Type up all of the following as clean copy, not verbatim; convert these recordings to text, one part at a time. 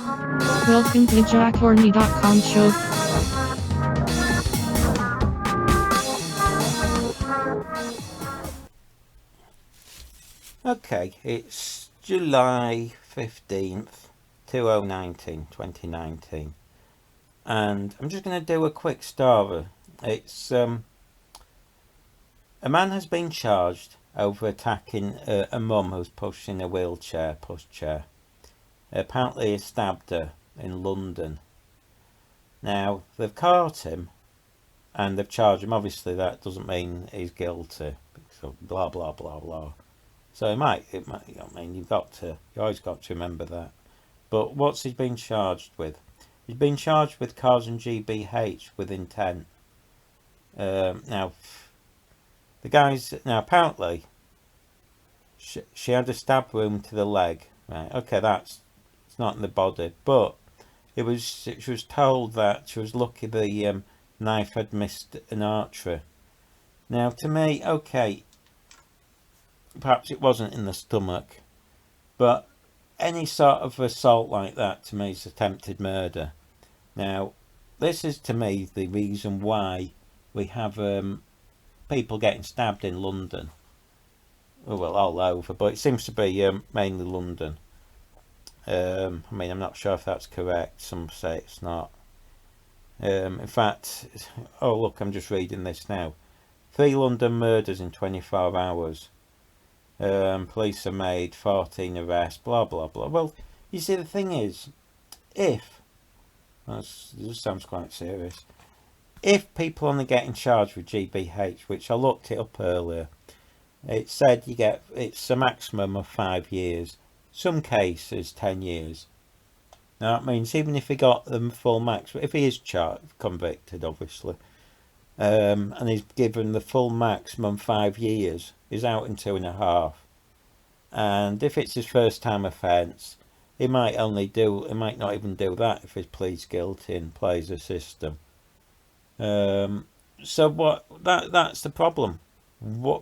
Welcome to JackHorny.com show. Okay, it's July 15th, 2019, and I'm just going to do a quick story. It's a man has been charged over attacking a mum who's pushing a wheelchair, pushchair. Apparently he stabbed her in London. Now, they've caught him and they've charged him. Obviously that doesn't mean he's guilty, so blah blah blah blah. So it might, I mean, you always got to remember that. But what's he been charged with? He's been charged with causing GBH with intent. Now, apparently, she had a stab wound to the leg. Right, okay, it's not in the body, but she was told that she was lucky the knife had missed an artery. Now, to me, okay, perhaps it wasn't in the stomach, but any sort of assault like that to me is attempted murder. Now, this is to me the reason why we have people getting stabbed in London. Well, all over, but it seems to be mainly London. I mean, I'm not sure if that's correct. Some say it's not. In fact, oh look, I'm just reading this now. 3 London murders in 24 hours. Police have made 14 arrests, blah blah blah. Well, you see, the thing is, this sounds quite serious. If people only getting charged with GBH, which I looked it up earlier, it said it's a maximum of 5 years. Some cases 10 years. Now that means even if he got them full max, if he is convicted, obviously, and he's given the full maximum 5 years, he's out in 2.5. And if it's his first time offence, he might not even do that if he pleads guilty and plays the system. So that's the problem.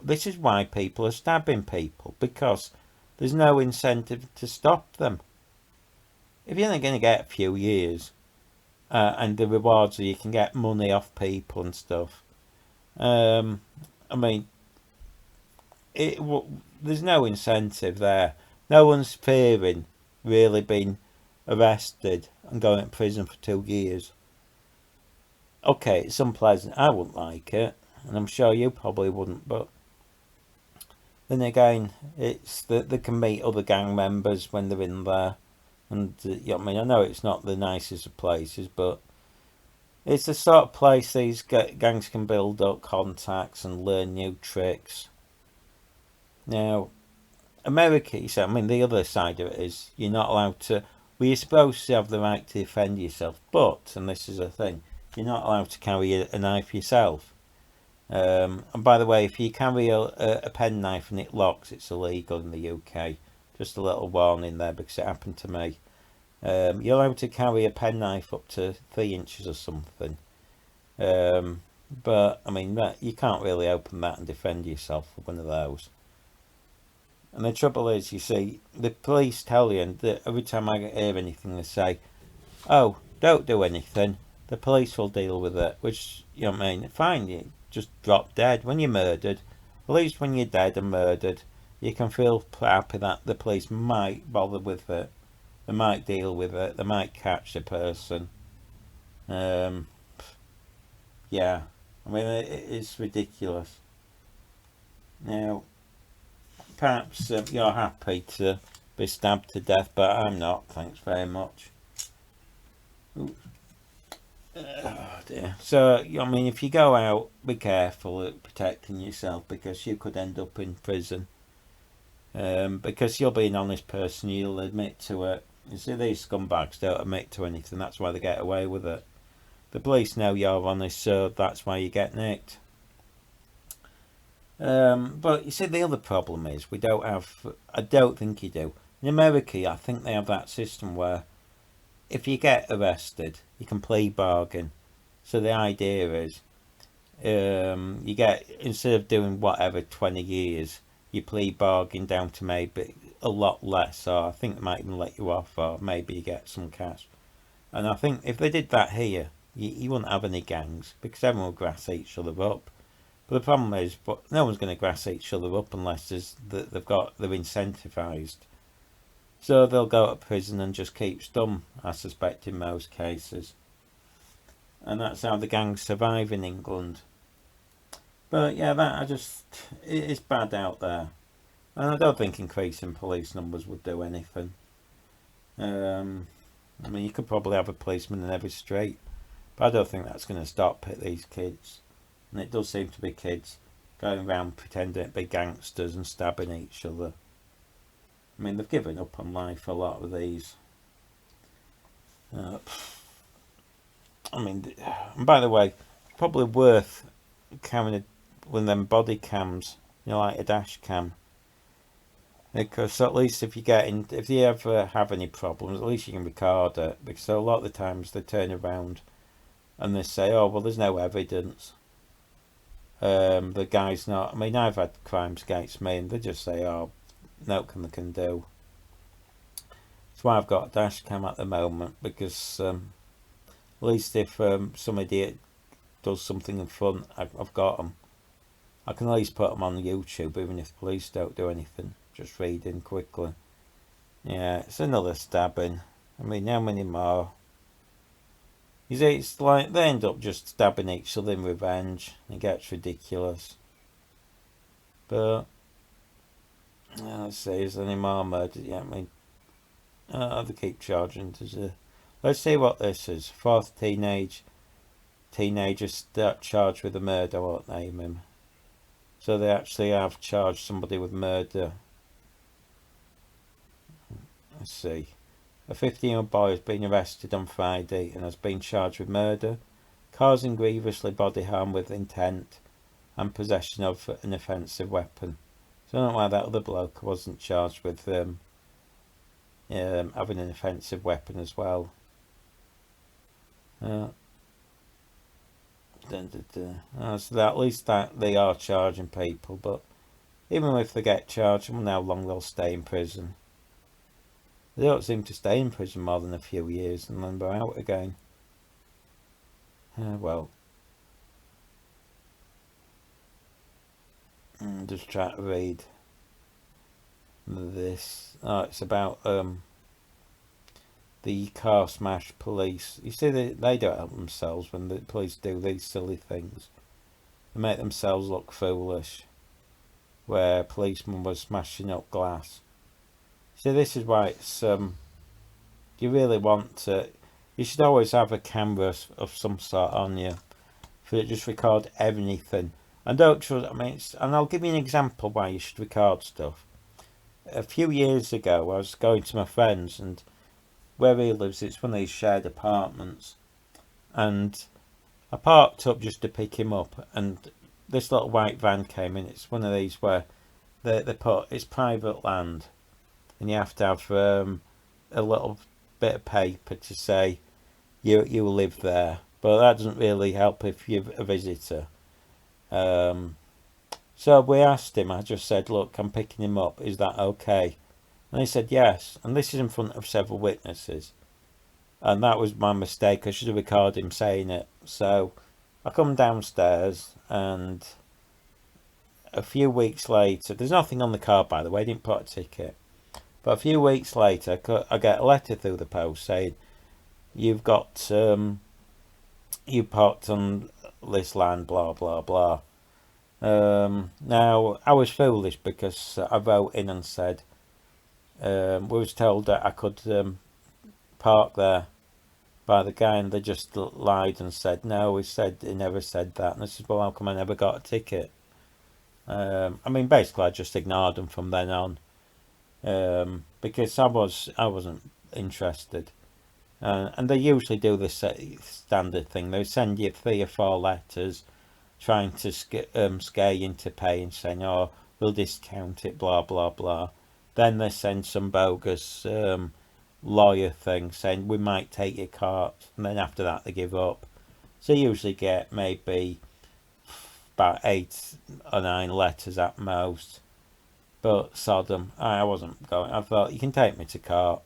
This is why people are stabbing people, because there's no incentive to stop them. If you're only going to get a few years, and the rewards are you can get money off people and stuff, I mean, there's no incentive there. No one's fearing really being arrested and going to prison for 2 years. Okay, it's unpleasant. I wouldn't like it, and I'm sure you probably wouldn't, but then again, it's that they can meet other gang members when they're in there. And I mean, I know it's not the nicest of places, but it's the sort of place these gangs can build up contacts and learn new tricks. Now, America, I mean, the other side of it is you're not allowed to. Well, you're supposed to have the right to defend yourself, but, and this is a thing, you're not allowed to carry a knife yourself. And by the way, if you carry a pen knife and it locks, it's illegal in the UK. Just a little warning there, because it happened to me. You're allowed to carry a pen knife up to 3 inches or something. But, I mean, you can't really open that and defend yourself with one of those. And the trouble is, you see, the police tell you, and every time I hear anything, they say, oh, don't do anything. The police will deal with it, which, you know what I mean, fine, you just drop dead. When you're murdered, at least when you're dead and murdered, you can feel happy that the police might bother with it. They might deal with it. They might catch the person. Yeah, I mean, it's ridiculous. Now, perhaps you're happy to be stabbed to death, but I'm not. Thanks very much. Ooh. Oh dear. So, I mean, if you go out, be careful at protecting yourself, because you could end up in prison. Because you'll be an honest person, you'll admit to it. You see, these scumbags don't admit to anything, that's why they get away with it. The police know you're honest, so that's why you get nicked. But you see, the other problem is I don't think you do. In America, I think they have that system where if you get arrested, you can plea bargain. So the idea is, you get, instead of doing whatever 20 years, you plea bargain down to maybe a lot less, so I think they might even let you off, or maybe you get some cash. And I think if they did that here, you wouldn't have any gangs, because everyone would grass each other up. But the problem is, but no one's going to grass each other up unless they're incentivised. So they'll go to prison and just keep stum, I suspect, in most cases. And that's how the gangs survive in England. But yeah, it's bad out there. And I don't think increasing police numbers would do anything. I mean, you could probably have a policeman in every street, but I don't think that's going to stop these kids. And it does seem to be kids going around pretending to be gangsters and stabbing each other. I mean, they've given up on life, a lot of these. I mean, and by the way, probably worth carrying one of them body cams, like a dash cam. Because at least if you ever have any problems, at least you can record it. Because a lot of the times they turn around and they say, "Oh, well, there's no evidence." The guy's not. I mean, I've had crimes against me, and they just say, "Oh, nothing they can do." That's why I've got a dash cam at the moment, because at least if some idiot does something in front, I've got them. I can at least put them on YouTube, even if police don't do anything. Just reading quickly. Yeah, it's another stabbing. I mean, how many more? You see, it's like they end up just stabbing each other in revenge. It gets ridiculous. But let's see, is there any more murder? Yeah, I mean, they keep charging. Let's see what this is. Fourth teenager charged with a murder. I won't name him. So they actually have charged somebody with murder. Let's see. A 15-year-old boy has been arrested on Friday and has been charged with murder, causing grievously bodily harm with intent, and possession of an offensive weapon. So I don't know why that other bloke wasn't charged with having an offensive weapon as well. So at least that they are charging people, but even if they get charged, I wonder how long they'll stay in prison. They don't seem to stay in prison more than a few years and then they're out again. Well, I'm just trying to read this. Oh, it's about the car smash police. You see, they don't help themselves when the police do these silly things. They make themselves look foolish. Where a policeman was smashing up glass. See, this is why it's you really want to. You should always have a camera of some sort on you, for it just record anything. And don't trust. I mean, and I'll give you an example why you should record stuff. A few years ago, I was going to my friend's, and where he lives, it's one of these shared apartments, and I parked up just to pick him up, and this little white van came in. It's one of these where they put it's private land. And you have to have a little bit of paper to say you live there, but that doesn't really help if you're a visitor. So we asked him. I just said, "Look, I'm picking him up. Is that okay?" And he said yes. And this is in front of several witnesses, and that was my mistake. I should have recorded him saying it. So I come downstairs, and a few weeks later, there's nothing on the car, by the way. I didn't put a ticket. But a few weeks later, I get a letter through the post saying, "You've got, you parked on this land, blah, blah, blah." Now, I was foolish because I wrote in and said, we was told that I could park there by the guy, and they just lied and said, "No, he never said that." And I said, "Well, how come I never got a ticket?" I mean, basically, I just ignored them from then on. Because I wasn't interested, and they usually do this standard thing. They send you 3 or 4 letters trying to scare you into paying, saying, "Oh, we'll discount it," blah blah blah. Then they send some bogus lawyer thing saying, "We might take your car," and then after that they give up. So you usually get maybe about 8 or 9 letters at most. But Sodom, I wasn't going. I thought, you can take me to court.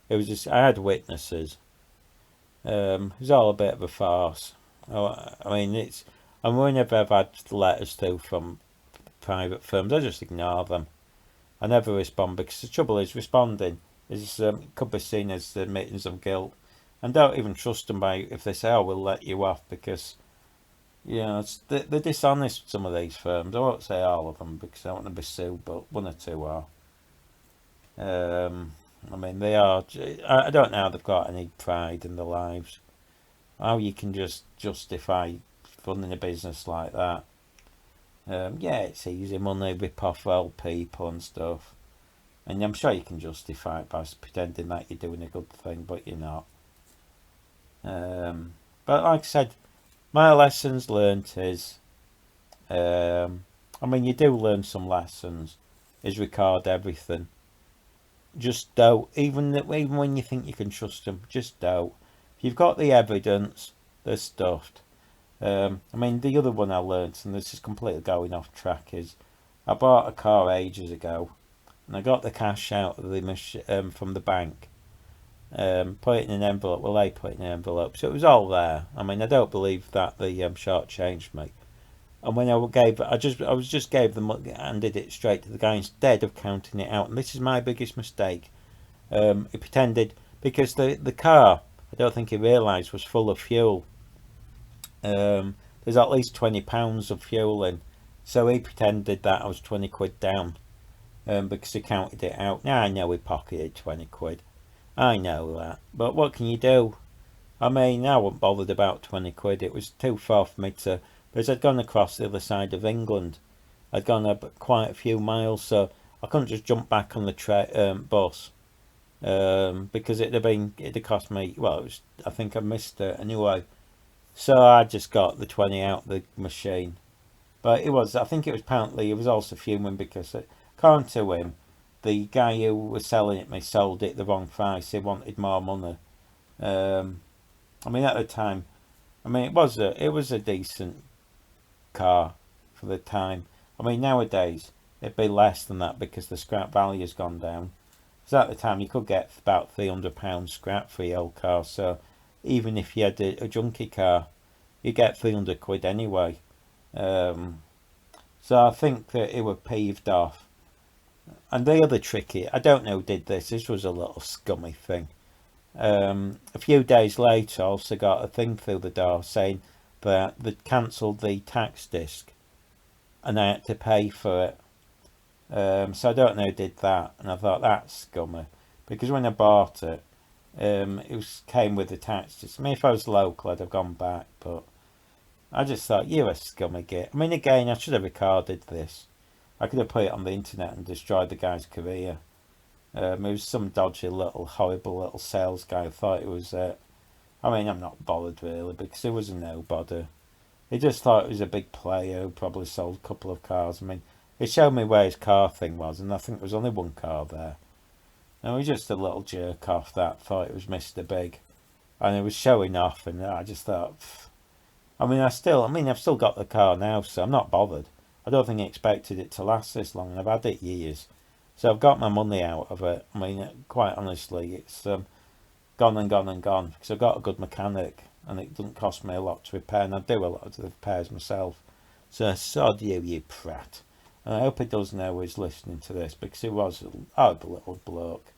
It was just, I had witnesses. It was all a bit of a farce. I mean, and whenever I've had letters through from private firms, I just ignore them. I never respond, because the trouble is, responding is could be seen as admittance of guilt, and don't even trust them by if they say, "Oh, we'll let you off," because they're dishonest. Some of these firms, I won't say all of them because I don't want to be sued, but one or two are. I mean, they are. I don't know how they've got any pride in their lives. How you can just justify funding a business like that? Yeah, it's easy money, rip off old people and stuff. And I'm sure you can justify it by pretending that you're doing a good thing, but you're not. But like I said, my lessons learnt is, I mean, you do learn some lessons, is record everything. Just don't, even when you think you can trust them, just don't. If you've got the evidence, they're stuffed. I mean, the other one I learnt, and this is completely going off track, is I bought a car ages ago, and I got the cash out of the from the bank, put it in an envelope. Well, they put it in an envelope, so it was all there. I mean, I don't believe that the short changed me. And when I was just gave the money, handed it straight to the guy instead of counting it out. And this is my biggest mistake. He pretended, because the car, I don't think he realised, was full of fuel. There's at least £20 of fuel in, so he pretended that I was 20 quid down, because he counted it out. Now I know he pocketed 20 quid. I know that, but what can you do? I mean, I wasn't bothered about 20 quid. It was too far for me to, because I'd gone across the other side of England. I'd gone up quite a few miles, so I couldn't just jump back on the bus, because it'd have cost me, well, I think I missed it anyway. So I just got the 20 out of the machine. But I think it was apparently, he was also fuming because, according to him, the guy who was selling it me sold it the wrong price. He wanted more money. I mean, at the time, I mean, it was a decent car for the time. I mean, nowadays, it'd be less than that because the scrap value's gone down. Because at the time, you could get about £300 scrap for your old car. So even if you had a junky car, you get 300 quid anyway. So I think that it was peeved off. And the other tricky, I don't know who did this. This was a little scummy thing. A few days later, I also got a thing through the door saying that they'd cancelled the tax disc and I had to pay for it. So I don't know who did that, and I thought, that's scummy, because when I bought it, came with the tax disc. I mean, if I was local, I'd have gone back, but I just thought, you're a scummy git. I mean, again, I should have recorded this. I could have put it on the internet and destroyed the guy's career. It was some dodgy little, horrible little sales guy who thought it was I mean, I'm not bothered really, because it was a nobody. He just thought it was a big player who probably sold a couple of cars. I mean, he showed me where his car thing was, and I think there was only one car there. And he was just a little jerk off that thought it was Mr. Big. And he was showing off, and I just thought, pff. I mean, I've still got the car now, so I'm not bothered. I don't think he expected it to last this long, and I've had it years. So I've got my money out of it. I mean, quite honestly, it's gone and gone and gone, because I've got a good mechanic, and it doesn't cost me a lot to repair, and I do a lot of the repairs myself. So sod you, you prat. And I hope he does know he's listening to this, because he was an odd little bloke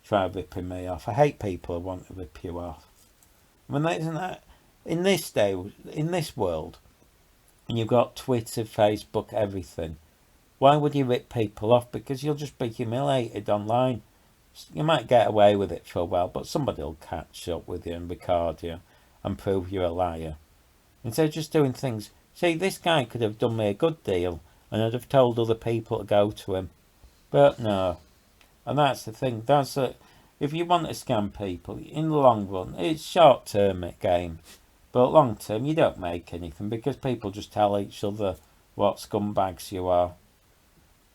trying ripping me off. I hate people who want to rip you off. I mean, isn't that, in this world, and you've got Twitter, Facebook, everything, why would you rip people off? Because you'll just be humiliated online. You might get away with it for a while, but somebody will catch up with you and record you and prove you're a liar. Instead of just doing things. See, this guy could have done me a good deal, and I'd have told other people to go to him. But no. And that's the thing. If you want to scam people, in the long run, it's short-term game. But long term, you don't make anything, because people just tell each other what scumbags you are.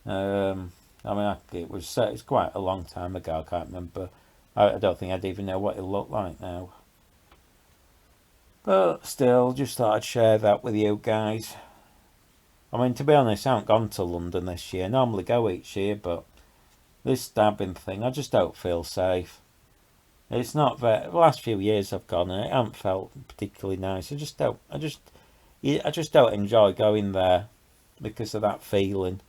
I mean, it's quite a long time ago. I can't remember. I don't think I'd even know what it looked like now. But still, just thought I'd share that with you guys. I mean, to be honest, I haven't gone to London this year. I normally go each year, but this stabbing thing, I just don't feel safe. It's not that. The last few years I've gone, and it hasn't felt particularly nice. I just don't. I just don't enjoy going there because of that feeling.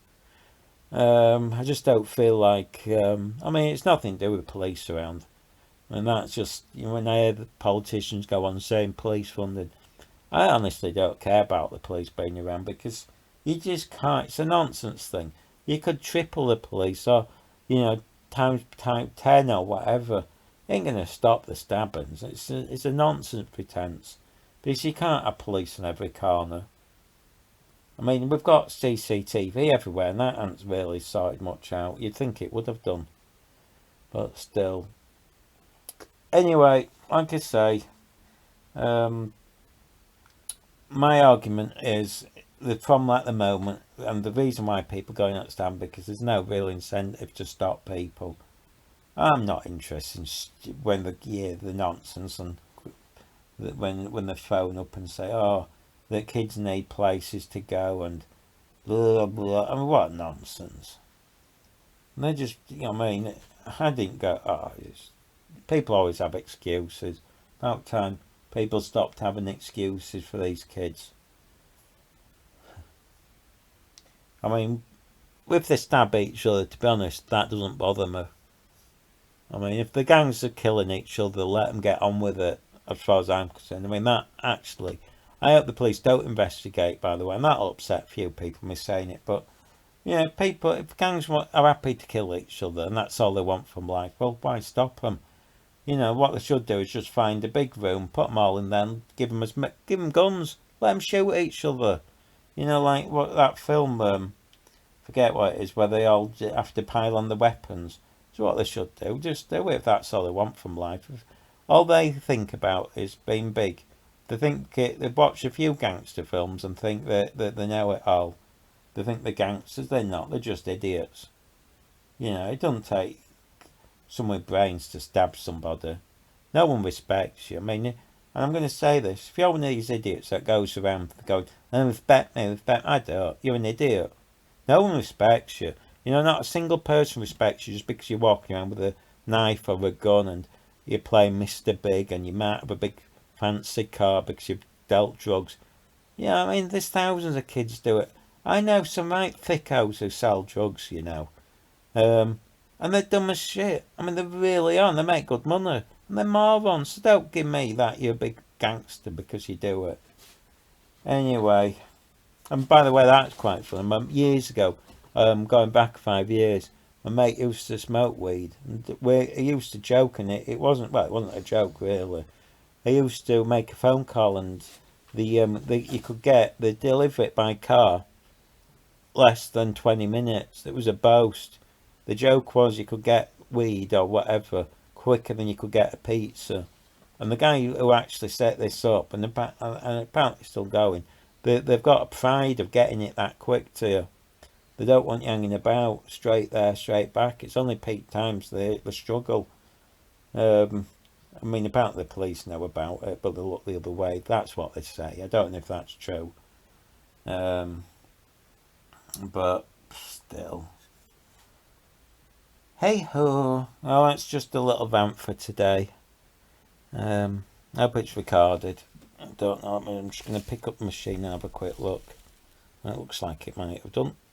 I just don't feel like. I mean, it's nothing to do with police around, and that's just when I hear the politicians go on saying police funding, I honestly don't care about the police being around because you just can't. It's a nonsense thing. You could triple the police or, times 10 or whatever. It ain't gonna stop the stabbings. It's a nonsense pretense because you can't have police in every corner. I mean, we've got CCTV everywhere, and that hasn't really sorted much out. You'd think it would have done, but still. Anyway, like I say, um, my argument is that from at the moment, and the reason why people are going out stand because there's no real incentive to stop people. I'm not interested in when the nonsense and when they phone up and say, oh, the kids need places to go and blah blah. I mean, what nonsense! And they just, I mean, I didn't go. Oh, people always have excuses. About time people stopped having excuses for these kids. I mean, if they stab each other, to be honest, that doesn't bother me. I mean, if the gangs are killing each other, let them get on with it, as far as I'm concerned. I mean, that actually, I hope the police don't investigate, by the way, and that'll upset a few people, me saying it, but, people, if gangs are happy to kill each other, and that's all they want from life, well, why stop them? What they should do is just find a big room, put them all in there, and give them guns, let them shoot each other. Like what that film, forget what it is, where they all have to pile on the weapons. That's what they should do. Just do it if that's all they want from life. If all they think about is being big. They watch a few gangster films and think that they know it all. They think they're gangsters. They're not. They're just idiots. It doesn't take someone with brains to stab somebody. No one respects you. I mean, and I'm going to say this: if you're one of these idiots that goes around going, "Oh, respect me," I don't. You're an idiot. No one respects you. Not a single person respects you just because you're walking around with a knife or a gun and you're playing Mr. Big and you might have a big fancy car because you've dealt drugs. I mean, there's thousands of kids do it. I know some right thickos who sell drugs, and they're dumb as shit. I mean, they really are. And they make good money. And they're morons. So don't give me that you're a big gangster because you do it. Anyway, and by the way, that's quite funny. Years ago, going back 5 years, my mate used to smoke weed. And he used to joke, and it wasn't a joke really. He used to make a phone call, and you could they deliver it by car less than 20 minutes. It was a boast. The joke was you could get weed or whatever quicker than you could get a pizza. And the guy who actually set this up, and apparently still going, they've got a pride of getting it that quick to you. They don't want you hanging about straight there, straight back. It's only peak times they struggle. I mean, apparently the police know about it, but they look the other way. That's what they say. I don't know if that's true. But still. Hey ho. Well, that's just a little rant for today. I hope it's recorded. I don't know. I'm just going to pick up the machine and have a quick look. It looks like it might have done.